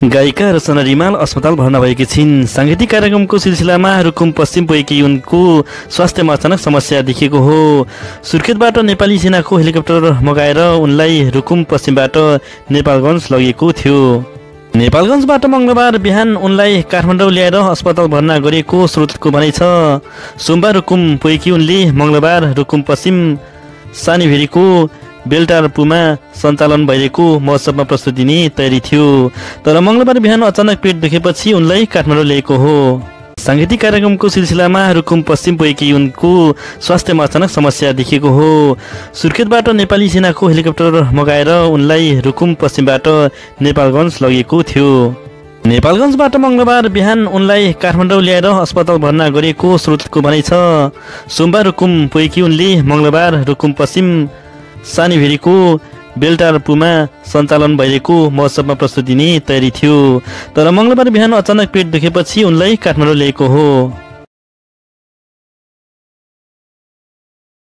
गायिका रचना रिमाल अस्पताल भर्ना भएकी छिन्। साङ्गीतिक कार्यक्रमको सिलसिलामा रुकुम पश्चिम पुगेकी उनको स्वास्थ्यमा अचानक समस्या देखिएको हो। सुर्खेतबाट नेपाली सेनाको हेलिकप्टर मगाएर उनलाई रुकुम पश्चिमबाट नेपालगञ्ज लगिएको थियो। नेपालगञ्जबाट मङ्गलबार बिहान उनलाई काठमाडौँ ल्याएर अस्पताल भर्ना गरिएको स्रोतको भनाइ छ। सोमबार रुकुम पुगेकी उनले मङ्गलबार रुकुम पश्चिम सानीभेरीको बेलटारपुमा सञ्चालन भइरहेको महोत्सवमा प्रस्तुति दिने तयारी थियो। तर मङ्गलबार बिहान अचानक पेट दुखेपछि उनलाई काठमाडौँ ल्याएको हो। साङ्गीतिक कार्यक्रमको सिलसिलामा रुकुम पश्चिम पुगेकी उनको स्वास्थ्यमा अचानक समस्या देखिएको हो। सुर्खेतबाट नेपाली सेनाको हेलिकप्टर मगाएर उनलाई रुकुम पश्चिमबाट नेपालगञ्ज लगिएको थियो। नेपालगञ्जबाट मङ्गलबार बिहान उनलाई काठमाडौँ ल्याएर अस्पताल भर्ना गरिएको स्रोतको भनाइ छ। सोमबार रुकुम पुगेकी उनले मङ्गलबार रुकुम पश्चिम सानीभेरीको बेलटारपुमा सञ्चालन भइरहेको महोत्सवमा प्रस्तुति दिने तयारी थियो। तर मङ्गलबार बिहान अचानक पेट दुखेपछि उनलाई काठमाडौँ ल्याएको हो।